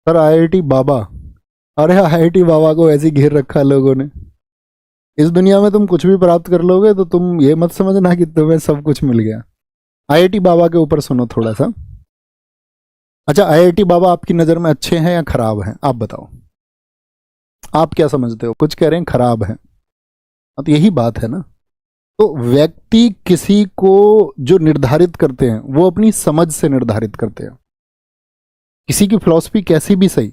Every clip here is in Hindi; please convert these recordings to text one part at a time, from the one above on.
सर आईआईटी बाबा, अरे आईआईटी बाबा को ऐसे ही घेर रखा है लोगों ने। इस दुनिया में तुम कुछ भी प्राप्त कर लोगे तो तुम ये मत समझना कि तुम्हें सब कुछ मिल गया। आईआईटी बाबा के ऊपर सुनो थोड़ा सा। अच्छा, आईआईटी बाबा आपकी नज़र में अच्छे हैं या खराब हैं, आप बताओ। आप क्या समझते हो? कुछ कह रहे हैं खराब है, तो यही बात है ना। तो व्यक्ति किसी को जो निर्धारित करते हैं वो अपनी समझ से निर्धारित करते हैं। किसी की फिलॉसफी कैसी भी सही,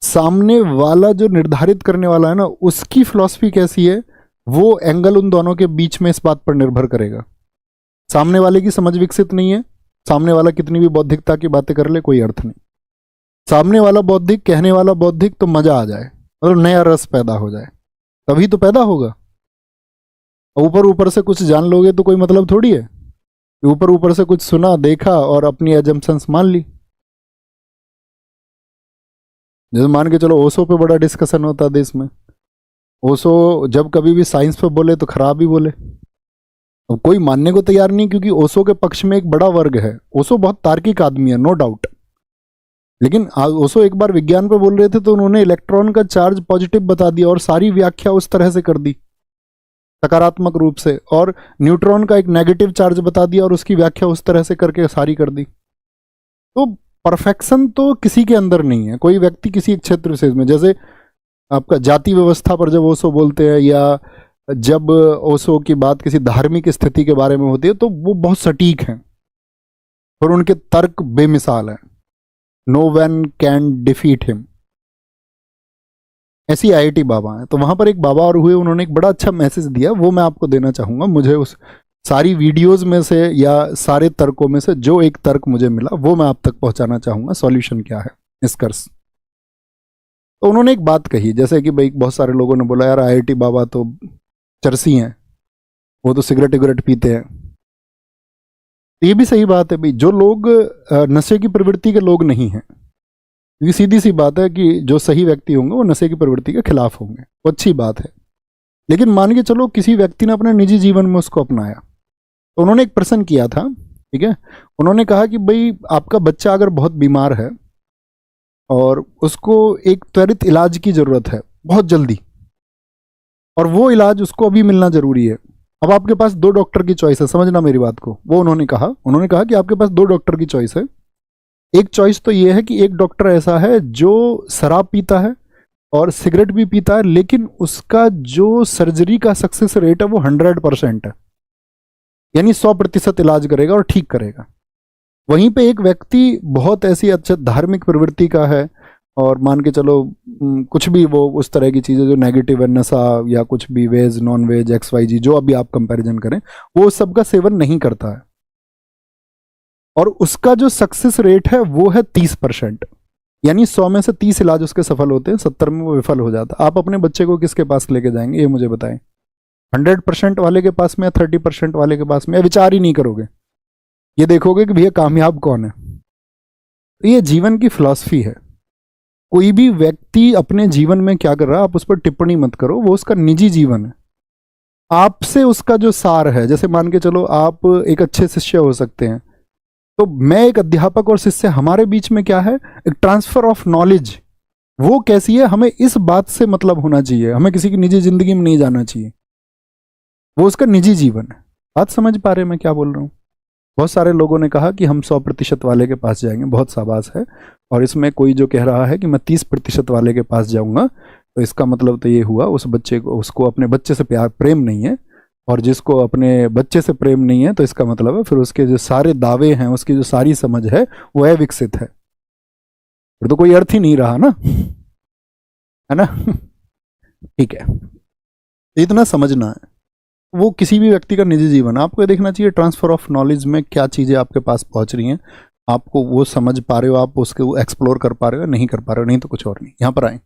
सामने वाला जो निर्धारित करने वाला है ना, उसकी फिलॉसफी कैसी है, वो एंगल उन दोनों के बीच में इस बात पर निर्भर करेगा। सामने वाले की समझ विकसित नहीं है, सामने वाला कितनी भी बौद्धिकता की बातें कर ले, कोई अर्थ नहीं। सामने वाला बौद्धिक, कहने वाला बौद्धिक, तो मजा आ जाए और नया रस पैदा हो जाए, तभी तो पैदा होगा। ऊपर ऊपर से कुछ जान लोगे तो कोई मतलब थोड़ी है। ऊपर ऊपर से कुछ सुना, देखा और अपनी एजम्पशंस मान ली। जैसे मान के चलो ओशो पे बड़ा डिस्कशन होता है देश में। ओशो जब कभी भी साइंस पे बोले तो खराब ही बोले, अब कोई मानने को तैयार नहीं, क्योंकि ओशो के पक्ष में एक बड़ा वर्ग है। ओशो बहुत तार्किक आदमी है, नो डाउट, लेकिन ओशो एक बार विज्ञान पे बोल रहे थे तो उन्होंने इलेक्ट्रॉन का चार्ज पॉजिटिव बता दिया और सारी व्याख्या उस तरह से कर दी सकारात्मक रूप से, और न्यूट्रॉन का एक नेगेटिव चार्ज बता दिया और उसकी व्याख्या उस तरह से करके सारी कर दी। तो परफेक्शन तो किसी के अंदर नहीं है। कोई व्यक्ति किसी एक क्षेत्र विशेष में, जैसे आपका जाति व्यवस्था पर जब ओशो बोलते हैं या जब ओशो की बात किसी धार्मिक स्थिति के बारे में होती है, तो वो बहुत सटीक हैं और उनके तर्क बेमिसाल हैं। No one can defeat him. ऐसी आईआईटी बाबा है। तो वहां पर एक बाबा और हुए, उन्होंने एक बड़ा अच्छा मैसेज दिया, वो मैं आपको देना चाहूंगा। मुझे उस सारी वीडियोस में से या सारे तर्कों में से जो एक तर्क मुझे मिला वो मैं आप तक पहुंचाना चाहूंगा, सॉल्यूशन क्या है, निष्कर्ष। तो उन्होंने एक बात कही, जैसे कि भाई बहुत सारे लोगों ने बोला यार आईआईटी बाबा तो चरसी हैं, वो तो सिगरेट विगरेट पीते हैं। ये भी सही बात है भाई, जो लोग नशे की प्रवृत्ति के लोग नहीं हैं, क्योंकि सीधी सी बात है कि जो सही व्यक्ति होंगे वो नशे की प्रवृत्ति के खिलाफ होंगे, वो अच्छी बात है। लेकिन मान के चलो किसी व्यक्ति ने अपने निजी जीवन में उसको अपनाया, तो उन्होंने एक प्रश्न किया था, ठीक है। उन्होंने कहा कि भाई आपका बच्चा अगर बहुत बीमार है और उसको एक त्वरित इलाज की जरूरत है बहुत जल्दी, और वो इलाज उसको अभी मिलना जरूरी है। अब आपके पास दो डॉक्टर की चॉइस है, समझना मेरी बात को। वो उन्होंने कहा कि आपके पास दो डॉक्टर की चॉइस है। एक चॉइस तो ये है कि एक डॉक्टर ऐसा है जो शराब पीता है और सिगरेट भी पीता है, लेकिन उसका जो सर्जरी का सक्सेस रेट है वो 100% है, यानी 100% इलाज करेगा और ठीक करेगा। वहीं पे एक व्यक्ति बहुत ऐसी अच्छा धार्मिक प्रवृत्ति का है और मान के चलो कुछ भी वो उस तरह की चीज़ें जो नेगेटिव है, नशा या कुछ भी, वेज नॉन वेज XYZ जो अभी आप कंपैरिजन करें, वो सबका सेवन नहीं करता है और उसका जो सक्सेस रेट है वो है 30%, यानी 100 में से 30 इलाज उसके सफल होते हैं, 70 में वो विफल हो जाता है। आप अपने बच्चे को किसके पास लेके जाएंगे, ये मुझे बताएं। 100% वाले के पास में या 30% वाले के पास में, या विचार ही नहीं करोगे, ये देखोगे कि भैया कामयाब कौन है। तो ये जीवन की फिलॉसफी है। कोई भी व्यक्ति अपने जीवन में क्या कर रहा है आप उस पर टिप्पणी मत करो, वो उसका निजी जीवन है। आपसे उसका जो सार है, जैसे मान के चलो आप एक अच्छे शिष्य हो सकते हैं, तो मैं एक अध्यापक और शिष्य, हमारे बीच में क्या है, एक ट्रांसफर ऑफ नॉलेज। वो कैसी है, हमें इस बात से मतलब होना चाहिए, हमें किसी की निजी जिंदगी में नहीं जाना चाहिए, वो उसका निजी जीवन है। बात समझ पा रहे हैं मैं क्या बोल रहा हूँ? बहुत सारे लोगों ने कहा कि हम 100% वाले के पास जाएंगे, बहुत शाबाश है। और इसमें कोई जो कह रहा है कि मैं 30% वाले के पास जाऊंगा, तो इसका मतलब तो ये हुआ उस बच्चे को, उसको अपने बच्चे से प्रेम नहीं है, और जिसको अपने बच्चे से प्रेम नहीं है तो इसका मतलब है फिर उसके जो सारे दावे हैं, उसकी जो सारी समझ है वो अविकसित है, फिर तो कोई अर्थ ही नहीं रहा ना, है ना। ठीक है, इतना समझना है। वो किसी भी व्यक्ति का निजी जीवन, आपको देखना चाहिए ट्रांसफर ऑफ नॉलेज में क्या चीज़ें आपके पास पहुंच रही हैं, आपको वो समझ पा रहे हो, आप उसको एक्सप्लोर कर पा रहे हो, नहीं कर पा रहे हो, नहीं तो कुछ और नहीं। यहाँ पर आए।